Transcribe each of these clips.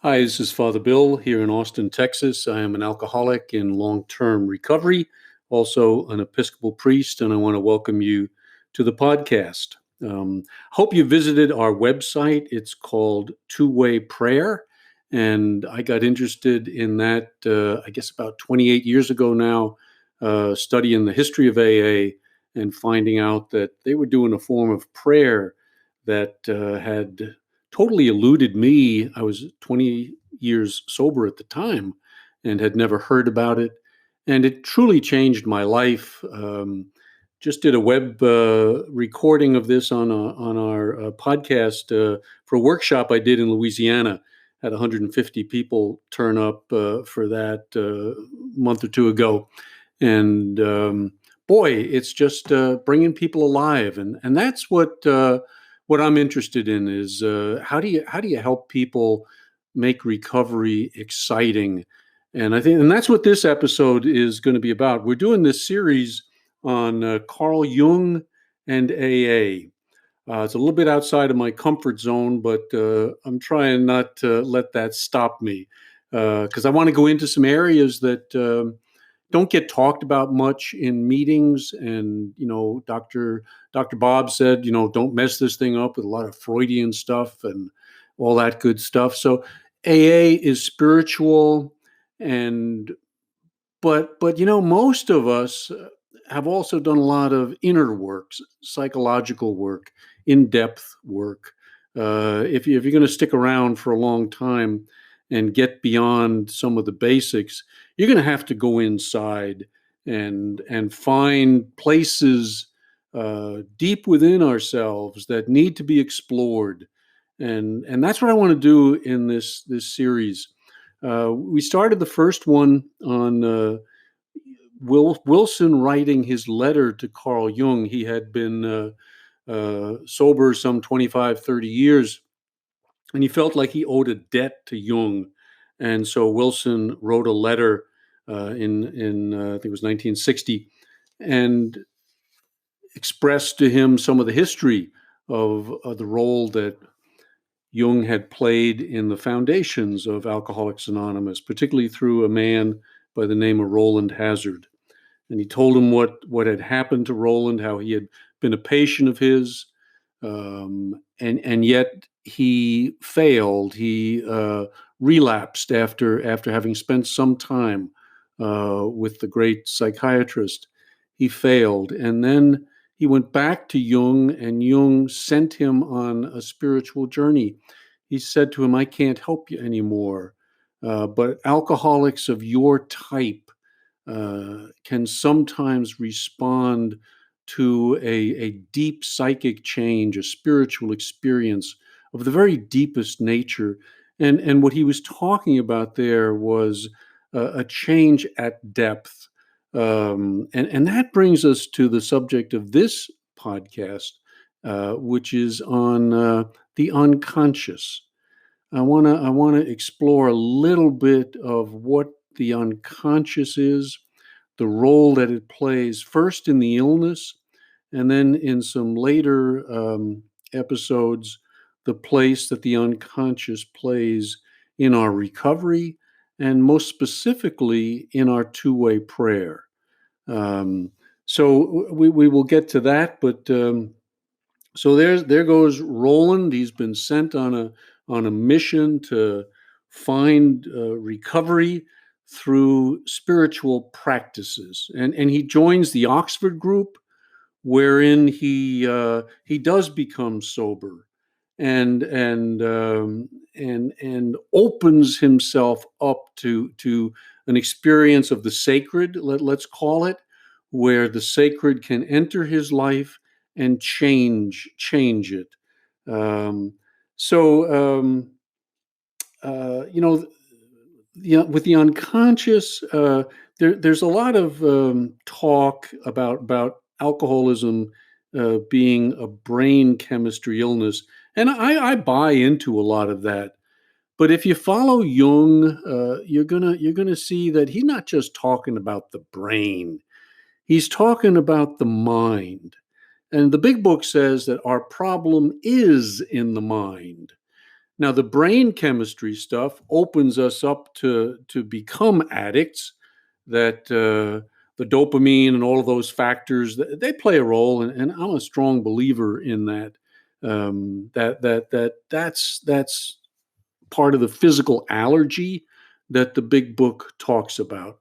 Hi, this is Father Bill here in Austin, Texas. I am an alcoholic in long-term recovery, also an Episcopal priest, and I want to welcome you to the podcast. Hope you visited our website. It's called Two-Way Prayer, and I got interested in that, I guess, about 28 years ago now, studying the history of AA and finding out that they were doing a form of prayer that had totally eluded me. I was 20 years sober at the time and had never heard about it. And it truly changed my life. Just did a web recording of this on our podcast for a workshop I did in Louisiana. Had 150 people turn up for that month or two ago. And boy, it's just bringing people alive. And that's what I'm interested in is how do you help people make recovery exciting? And I think, and that's what this episode is going to be about. We're doing this series on Carl Jung and AA. It's a little bit outside of my comfort zone, but I'm trying not to let that stop me because I want to go into some areas that don't get talked about much in meetings. And Dr. Bob said, don't mess this thing up with a lot of Freudian stuff and all that good stuff. So AA is spiritual, and but most of us have also done a lot of inner work, psychological work, in-depth work. If you're going to stick around for a long time and get beyond some of the basics, you're going to have to go inside and find places deep within ourselves that need to be explored. And that's what I want to do in this series. We started the first one on Wilson writing his letter to Carl Jung. He had been sober some 25, 30 years, and he felt like he owed a debt to Jung. And so Wilson wrote a letter in I think it was 1960, and expressed to him some of the history of the role that Jung had played in the foundations of Alcoholics Anonymous, particularly through a man by the name of Roland Hazard. And he told him what had happened to Roland, how he had been a patient of his, and yet he failed. He relapsed after having spent some time with the great psychiatrist. He failed, and then he went back to Jung, and Jung sent him on a spiritual journey. He said to him, "I can't help you anymore, but alcoholics of your type can sometimes respond to a deep psychic change, a spiritual experience of the very deepest nature." And what he was talking about there was a change at depth. And that brings us to the subject of this podcast, which is on the unconscious. I want to explore a little bit of what the unconscious is, the role that it plays first in the illness, and then in some later episodes, the place that the unconscious plays in our recovery, and most specifically in our two-way prayer. Um, so we will get to that, but so there goes Roland. He's been sent on a mission to find recovery through spiritual practices, and he joins the Oxford group, wherein he does become sober, and opens himself up to an experience of the sacred. Let's call it, where the sacred can enter his life and change it. Um, so you know, with the unconscious, there's a lot of talk about alcoholism being a brain chemistry illness, and I buy into a lot of that. But if you follow Jung, you're gonna see that he's not just talking about the brain; he's talking about the mind. And the big book says that our problem is in the mind. Now, the brain chemistry stuff opens us up to become addicts. That the dopamine and all of those factors, they play a role, and I'm a strong believer in that. That's part of the physical allergy that the big book talks about.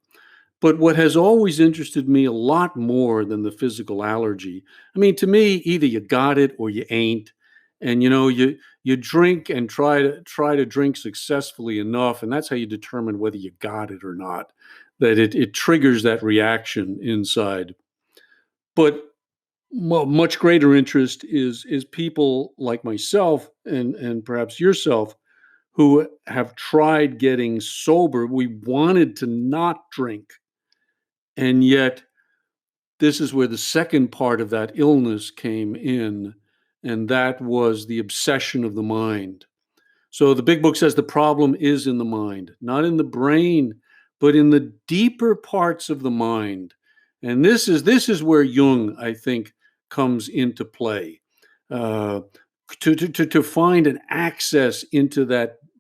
But what has always interested me a lot more than the physical allergy, I mean, to me, either you got it or you ain't. And you drink and try to drink successfully enough, and that's how you determine whether you got it or not. That it triggers that reaction inside. But much greater interest is people like myself and perhaps yourself who have tried getting sober. We wanted to not drink, and yet this is where the second part of that illness came in, and that was the obsession of the mind. So the big book says the problem is in the mind, not in the brain, but in the deeper parts of the mind. And this is where Jung, I think, comes into play. Uh, to find an access into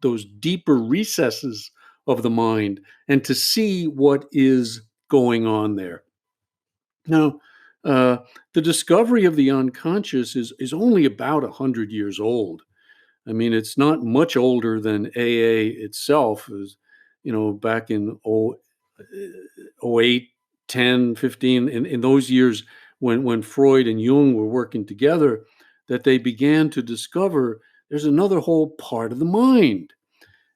those deeper recesses of the mind and to see what is going on there. Now, uh, the discovery of the unconscious is only about 100 years old. I mean, it's not much older than AA itself. Is back in 08, 10, 15, in those years when Freud and Jung were working together, that they began to discover there's another whole part of the mind.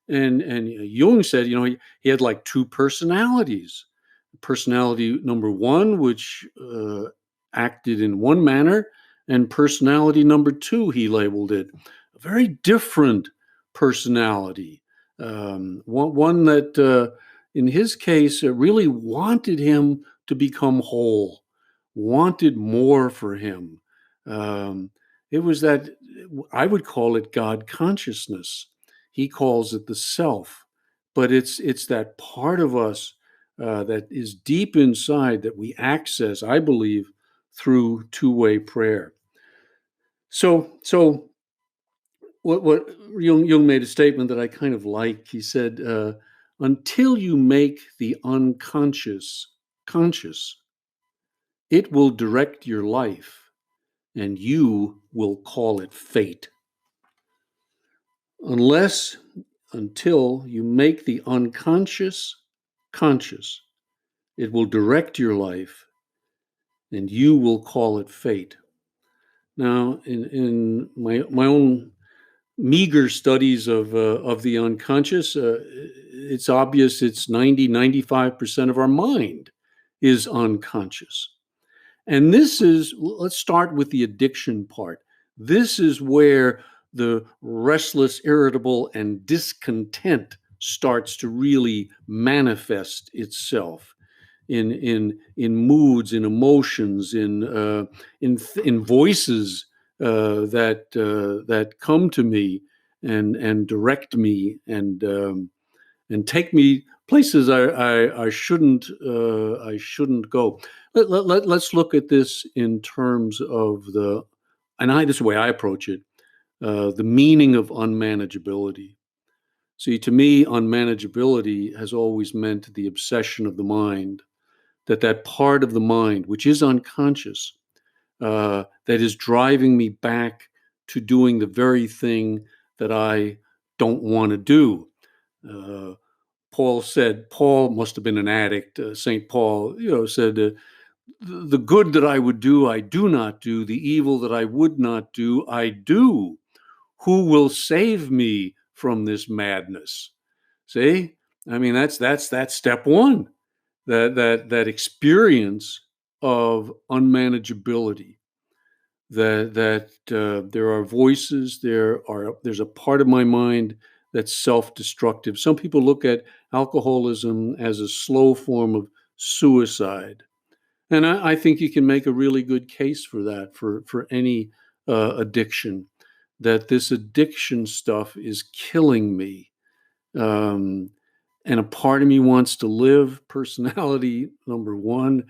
And Jung said, he had like two personalities. Personality number one, which acted in one manner, and personality number two, he labeled it, a very different personality. One that, in his case, really wanted him to become whole, wanted more for him. Um, it was that, I would call it God consciousness. He calls it the self, but it's that part of us that is deep inside that we access, I believe, through two-way prayer. So what Jung made a statement that I kind of like. He said, "Until you make the unconscious conscious, it will direct your life, and you will call it fate. Unless until you make the unconscious conscious, it will direct your life, and you will call it fate." Now, in my own meager studies of the unconscious, it's obvious it's 95% of our mind is unconscious. And let's start with the addiction part. This is where the restless, irritable, and discontent starts to really manifest itself in moods, in emotions, in voices that come to me and direct me and take me places I shouldn't go. Let's look at this in terms of this is the way I approach it, the meaning of unmanageability. See, to me, unmanageability has always meant the obsession of the mind, that part of the mind, which is unconscious, that is driving me back to doing the very thing that I don't want to do. Uh, Paul must have been an addict. St. Paul, said, the good that I would do, I do not do. The evil that I would not do, I do. Who will save me from this madness? See, I mean, that's step one. That experience of unmanageability. That there are voices. There's a part of my mind that's self-destructive. Some people look at alcoholism as a slow form of suicide, and I think you can make a really good case for that for any addiction. That this addiction stuff is killing me. And a part of me wants to live, personality number one.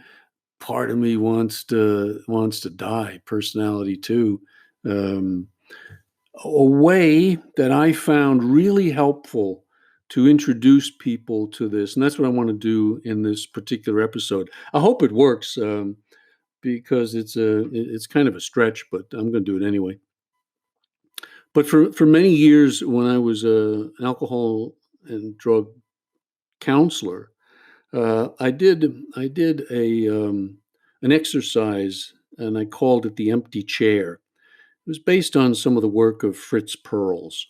Part of me wants to die, personality two. Um, a way that I found really helpful to introduce people to this, and that's what I want to do in this particular episode. I hope it works, because it's kind of a stretch, but I'm going to do it anyway. But for many years, when I was an alcohol and drug counselor, I did an exercise, and I called it the empty chair. It was based on some of the work of Fritz Perls.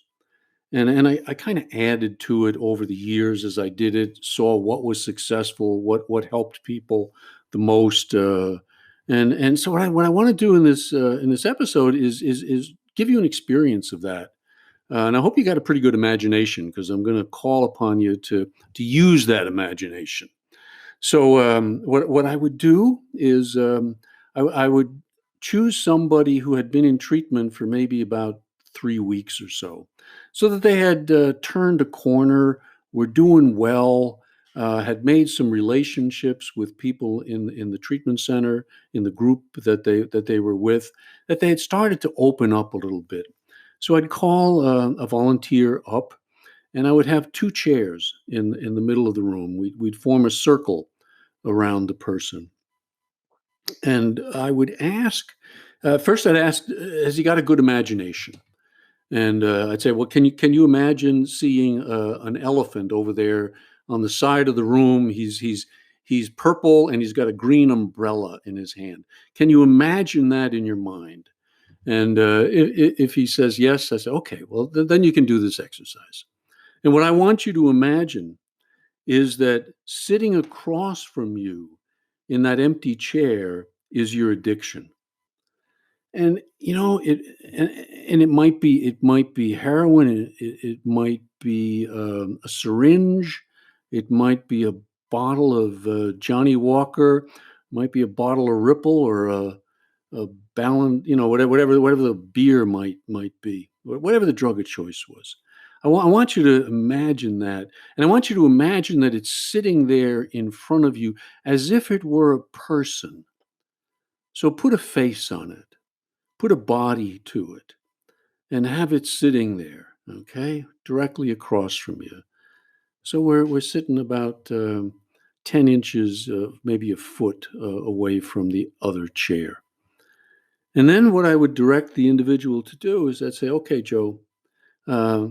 And I kind of added to it over the years as I did it, saw what was successful, what helped people the most, and so what I want to do in this episode is give you an experience of that, and I hope you got a pretty good imagination, because I'm going to call upon you to use that imagination. So what I would do is, I would choose somebody who had been in treatment for maybe about 3 weeks or so that they had turned a corner, were doing well, had made some relationships with people in the treatment center, in the group that they were with, that they had started to open up a little bit. So I'd call a volunteer up, and I would have two chairs in the middle of the room. We'd form a circle around the person, and I would ask. First, I'd ask, "Has he got a good imagination?" And I'd say, "Well, can you imagine seeing an elephant over there on the side of the room? He's purple, and he's got a green umbrella in his hand. Can you imagine that in your mind?" And if he says yes, I say, "Okay, well, then you can do this exercise." And what I want you to imagine is that sitting across from you in that empty chair is your addiction. And and it might be heroin, it might be a syringe, it might be a bottle of Johnny Walker, might be a bottle of Ripple, or a Ballon, whatever the beer might be, whatever the drug of choice was. I want you to imagine that, and I want you to imagine that it's sitting there in front of you as if it were a person. So put a face on it, put a body to it, and have it sitting there, okay, directly across from you. So we're sitting about 10 inches, maybe a foot away from the other chair. And then what I would direct the individual to do is I'd say, "Okay, Joe, uh,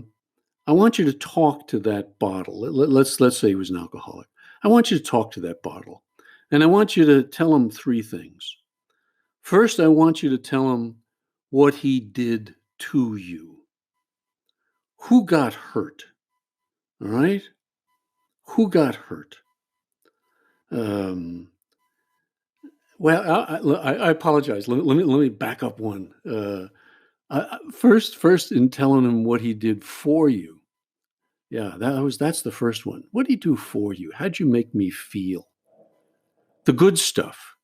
I want you to talk to that bottle." Let's say he was an alcoholic. I want you to talk to that bottle, and I want you to tell him three things. First, I want you to tell him what he did to you. Who got hurt? All right? Who got hurt? Um, I apologize. Let me back up one. First, in telling him what he did for you. Yeah, that's the first one. What did he do for you? How'd you make me feel? The good stuff.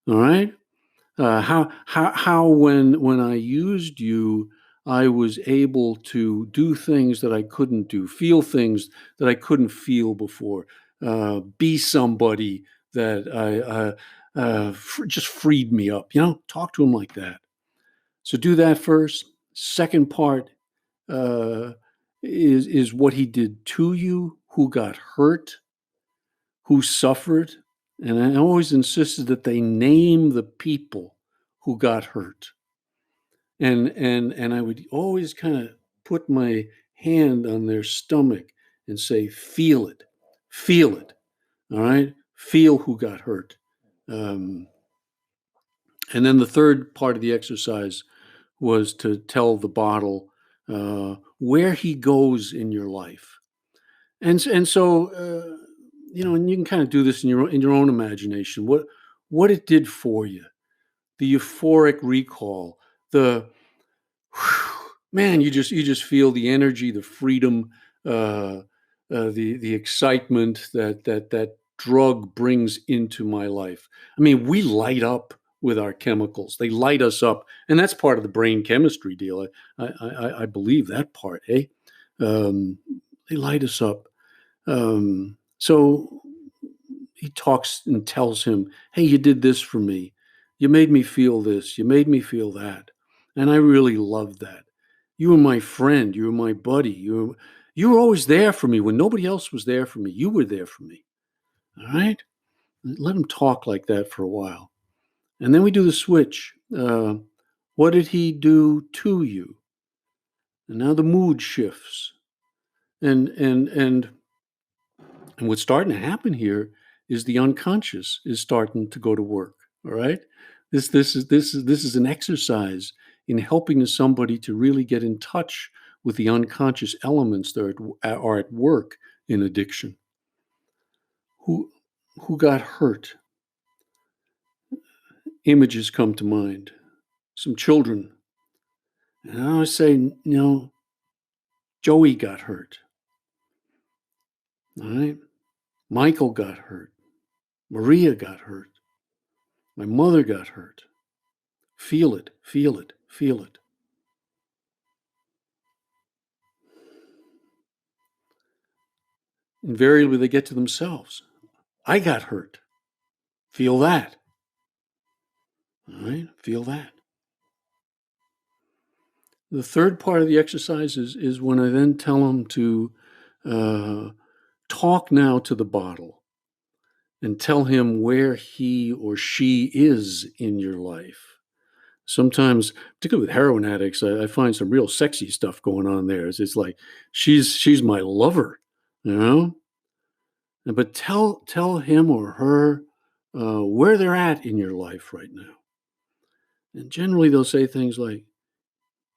All right. How when I used you, I was able to do things that I couldn't do, feel things that I couldn't feel before, be somebody that just freed me up. Talk to him like that. So do that first. Second part uh, is what he did to you, who got hurt, who suffered, and I always insisted that they name the people who got hurt. And I would always kind of put my hand on their stomach and say, "Feel it, feel it." All right, feel who got hurt. Um, and then the third part of the exercise was to tell the bottle where he goes in your life. And so and you can kind of do this in your own imagination. What it did for you, the euphoric recall, the man, you just feel the energy, the freedom, the excitement that drug brings into my life. I mean, we light up with our chemicals; they light us up, and that's part of the brain chemistry deal. I believe that part. Hey, um, they light us up. So he talks and tells him, "Hey, you did this for me. You made me feel this. You made me feel that." And I really loved that. You were my friend. You were my buddy. You were always there for me when nobody else was there for me. You were there for me. All right? Let him talk like that for a while. And then we do the switch. What did he do to you? And now the mood shifts. And what's starting to happen here is the unconscious is starting to go to work. All right. This is an exercise in helping somebody to really get in touch with the unconscious elements that are at work in addiction. Who got hurt? Images come to mind. Some children. And I always say, Joey got hurt. All right. Michael got hurt. Maria got hurt. My mother got hurt. Feel it, feel it, feel it. Invariably, they get to themselves. I got hurt. Feel that. All right, feel that. The third part of the exercise is when I then tell them to talk now to the bottle and tell him where he or she is in your life. Sometimes, particularly with heroin addicts, I find some real sexy stuff going on there. It's like she's my lover, you know. But tell him or her where they're at in your life right now. And generally, they'll say things like,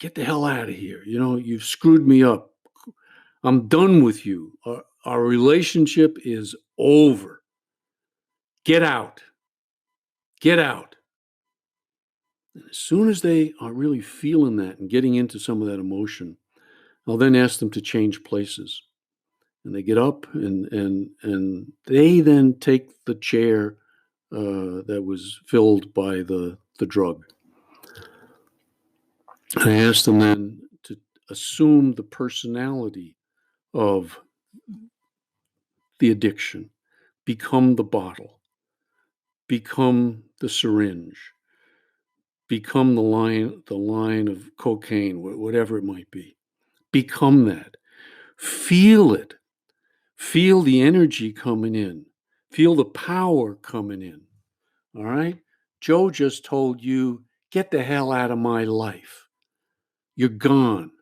"Get the hell out of here! You've screwed me up. I'm done with you. Our relationship is over. Get out. Get out." And as soon as they are really feeling that and getting into some of that emotion, I'll then ask them to change places. And they get up and they then take the chair that was filled by the drug. And I ask them then to assume the personality of the addiction, become the bottle, become the syringe, become the line of cocaine, whatever it might be. Become that. Feel it. Feel the energy coming in. Feel the power coming in. All right? Joe just told you, get the hell out of my life. You're gone.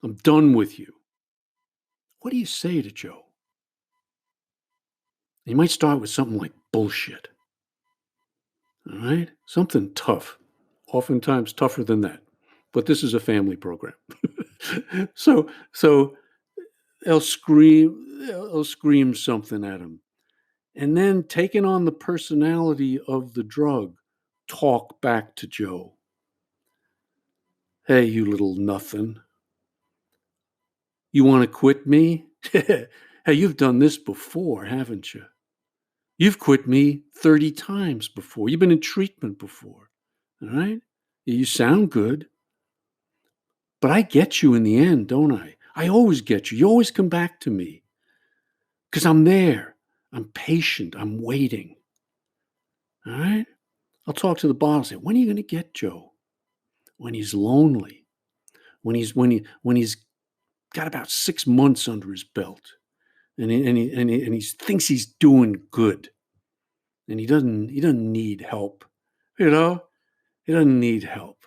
I'm done with you. What do you say to Joe? You might start with something like bullshit. All right? Something tough. Oftentimes tougher than that. But this is a family program. so they'll scream something at him. And then taking on the personality of the drug, talk back to Joe. Hey, you little nothing. You want to quit me? Hey, you've done this before, haven't you? You've quit me 30 times before. You've been in treatment before. All right? You sound good. But I get you in the end, don't I? I always get you. You always come back to me. Because I'm there. I'm patient. I'm waiting. All right? I'll talk to the bottle and say, when are you going to get Joe? When he's lonely. When he's got about 6 months under his belt. And he thinks he's doing good. And he doesn't need help. He doesn't need help.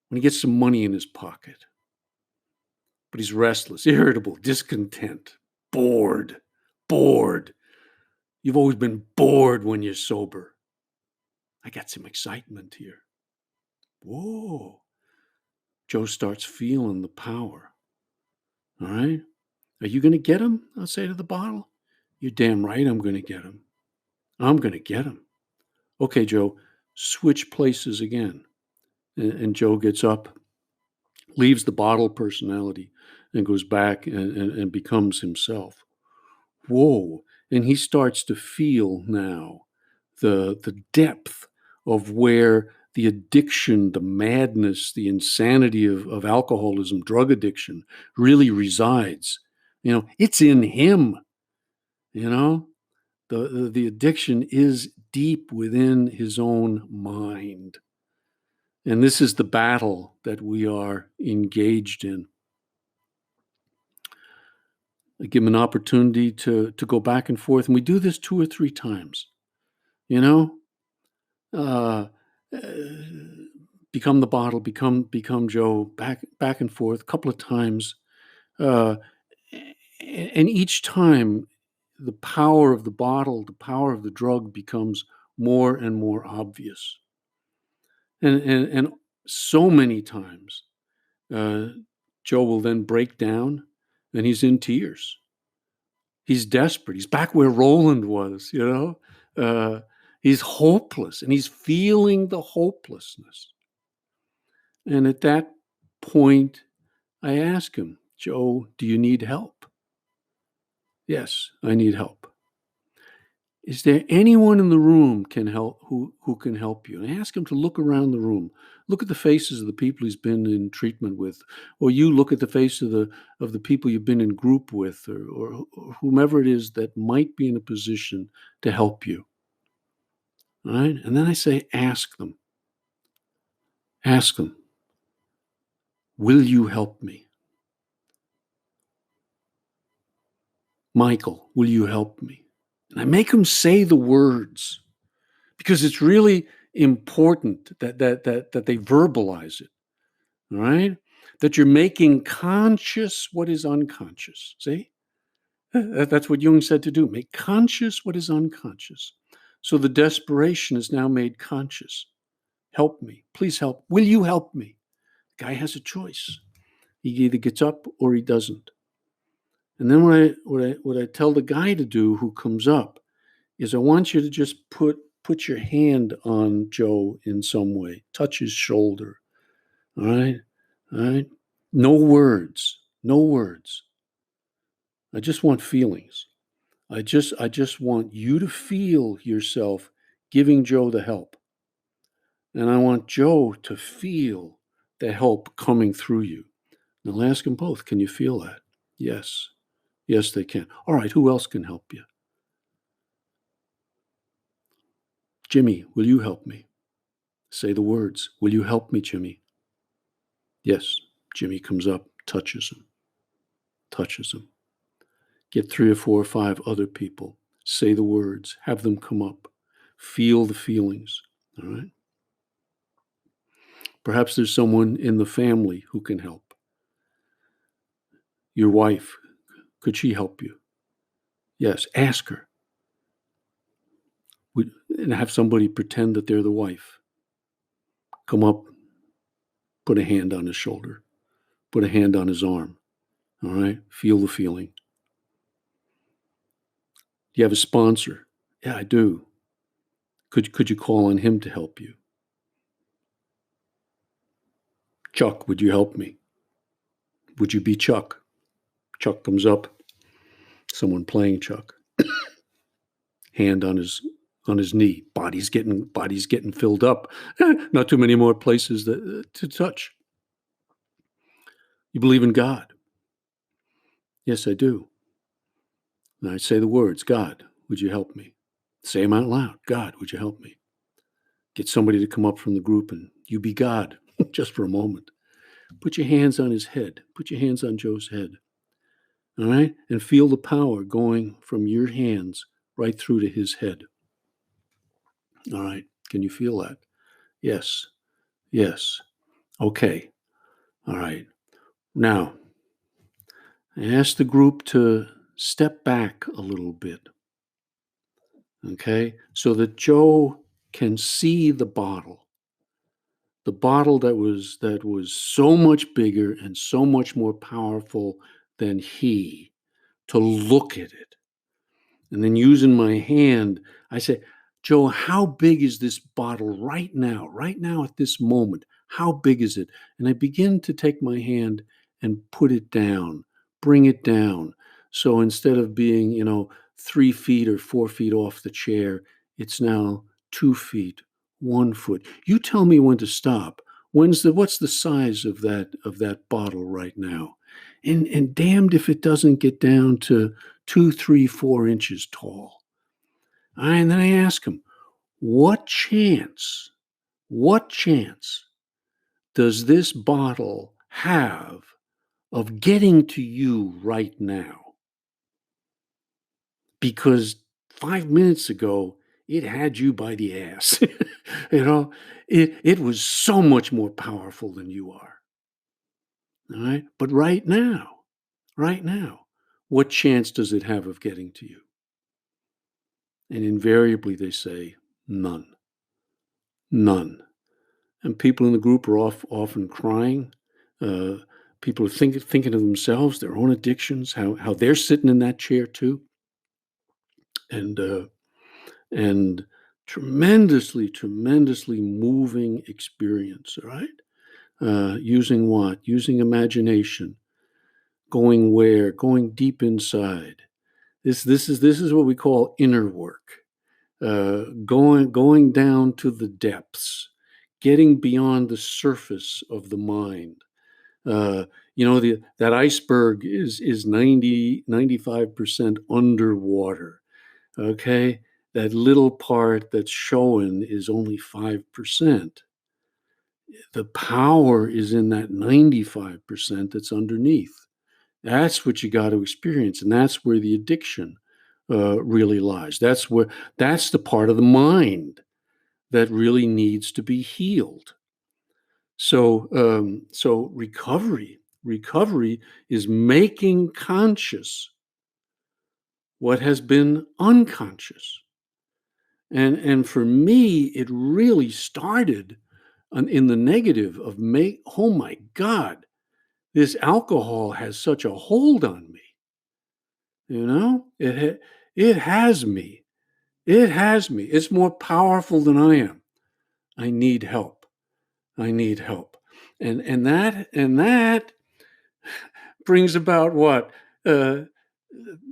When he gets some money in his pocket. But he's restless, irritable, discontent, bored. You've always been bored when you're sober. I got some excitement here. Whoa. Joe starts feeling the power. All right? Are you going to get him? I'll say to the bottle. You're damn right I'm going to get him. I'm going to get him. Okay, Joe, switch places again. And Joe gets up, leaves the bottle personality, and goes back and becomes himself. Whoa. And he starts to feel now the depth of where the addiction, the madness, the insanity of alcoholism, drug addiction really resides. It's in him. The addiction is deep within his own mind. And this is the battle that we are engaged in. I give them an opportunity to go back and forth. And we do this 2 or 3 times, you know? Uh, uh, Become the bottle, become Joe, back and forth a couple of times. Uh, and each time, the power of the bottle, the power of the drug becomes more and more obvious. And so many times, uh, Joe will then break down and he's in tears. He's desperate. He's back where Roland was, he's hopeless and he's feeling the hopelessness. And at that point, I ask him, Joe, do you need help? Yes, I need help. Is there anyone in the room who can help you? And I ask him to look around the room, look at the faces of the people he's been in treatment with, or you look at the face of the people you've been in group with, or whomever it is that might be in a position to help you. All right, and then I say, ask them, will you help me? Michael, will you help me? And I make them say the words, because it's really important that they verbalize it. All right? That you're making conscious what is unconscious. See? That's what Jung said to do. Make conscious what is unconscious. So the desperation is now made conscious. Help me. Please help. Will you help me? The guy has a choice. He either gets up or he doesn't. And then what I tell the guy to do who comes up is I want you to just put your hand on Joe in some way. Touch his shoulder. All right? All right? No words. No words. I just want feelings. I just want you to feel yourself giving Joe the help. And I want Joe to feel the help coming through you. And I'll ask them both, can you feel that? Yes. Yes, they can. All right, who else can help you? Jimmy, will you help me? Say the words. Will you help me, Jimmy? Yes. Jimmy comes up, touches him. Get 3 or 4 or 5 other people. Say the words. Have them come up. Feel the feelings. All right? Perhaps there's someone in the family who can help. Your wife, could she help you? Yes, ask her. And have somebody pretend that they're the wife. Come up, put a hand on his shoulder, put a hand on his arm. All right? Feel the feeling. Do you have a sponsor? Yeah, I do. Could you call on him to help you? Chuck, would you help me? Would you be Chuck? Chuck comes up. Someone playing Chuck. Hand on his knee. Body's getting filled up. Not too many more places to touch. You believe in God? Yes, I do. And I say the words, God, would you help me? Say them out loud. God, would you help me? Get somebody to come up from the group and you be God just for a moment. Put your hands on his head. Put your hands on Joe's head. All right? And feel the power going from your hands right through to his head. All right. Can you feel that? Yes. Yes. Okay. All right. Now, I ask the group to step back a little bit. Okay? So that Joe can see the bottle that was so much bigger and so much more powerful than he, to look at it. And then using my hand, I say, Joe, how big is this bottle right now at this moment? How big is it? And I begin to take my hand and put it down, bring it down. So instead of being, 3 feet or 4 feet off the chair, it's now 2 feet, 1 foot. You tell me when to stop. What's the size of that bottle right now? And damned if it doesn't get down to 2, 3, 4 inches tall. And then I ask him, what chance does this bottle have of getting to you right now? Because 5 minutes ago, it had you by the ass. You know, it was so much more powerful than you are. All right. But right now, what chance does it have of getting to you? And invariably they say none, none. And people in the group are often crying. Uh, People are thinking of themselves, their own addictions, how they're sitting in that chair too, and and tremendously moving experience. All right, using what? Using imagination, going where? Going deep inside. This is what we call inner work. Going down to the depths, getting beyond the surface of the mind. Uh, that iceberg is 95% underwater. Okay, that little part that's showing is only 5%. The power is in that 95% that's underneath. That's what you got to experience, and that's where the addiction really lies. That's the part of the mind that really needs to be healed. So recovery is making conscious what has been unconscious. And for me, it really started in the negative of oh my God, this alcohol has such a hold on me. It has me. It has me. It's more powerful than I am. I need help. I need help. And that brings about what?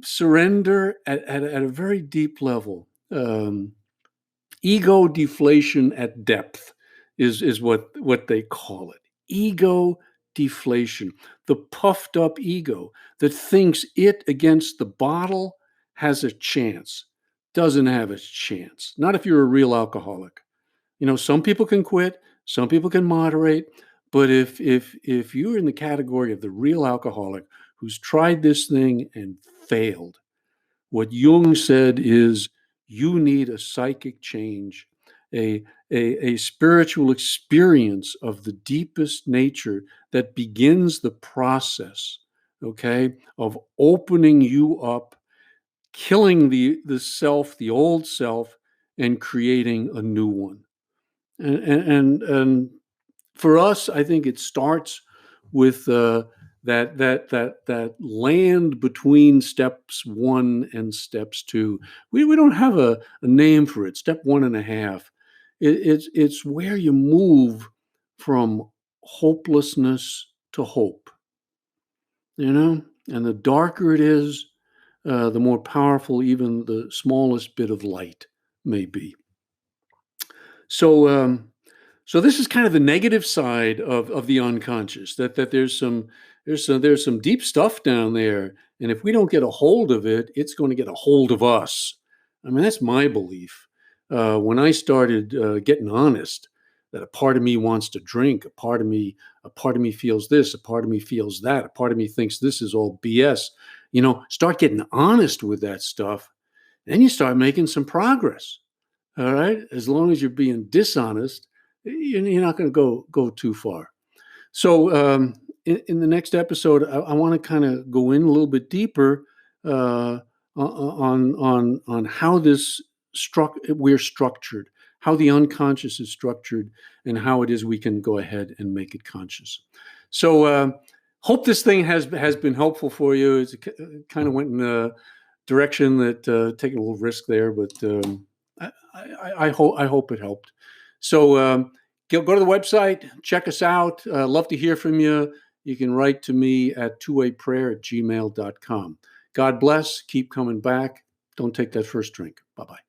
Surrender at a very deep level. Ego deflation at depth is what they call it. Ego deflation. The puffed up ego that thinks it against the bottle has a chance. Doesn't have a chance. Not if you're a real alcoholic. Some people can quit, some people can moderate, but if you're in the category of the real alcoholic who's tried this thing and failed, what Jung said is you need a psychic change, a spiritual experience of the deepest nature that begins the process, okay, of opening you up, killing the self, the old self, and creating a new one. And for us, I think it starts with that land between steps 1 and steps 2. We don't have a name for it. Step 1.5. It's where you move from hopelessness to hope. And the darker it is, the more powerful even the smallest bit of light may be. So this is kind of the negative side of the unconscious. That there's some deep stuff down there, and if we don't get a hold of it, it's going to get a hold of us. I mean, that's my belief. When I started getting honest, that a part of me wants to drink, a part of me feels this, a part of me feels that, a part of me thinks this is all BS. Start getting honest with that stuff, then you start making some progress. All right. As long as you're being dishonest, you're not going to go too far. So in the next episode, I want to kind of go in a little bit deeper on how we're structured, how the unconscious is structured, and how it is we can go ahead and make it conscious. So hope this thing has been helpful for you. It kind of went in a direction that taking a little risk there, but I hope it helped. So go to the website, check us out. Love to hear from you. You can write to me at twowayprayer@gmail.com. God bless. Keep coming back. Don't take that first drink. Bye-bye.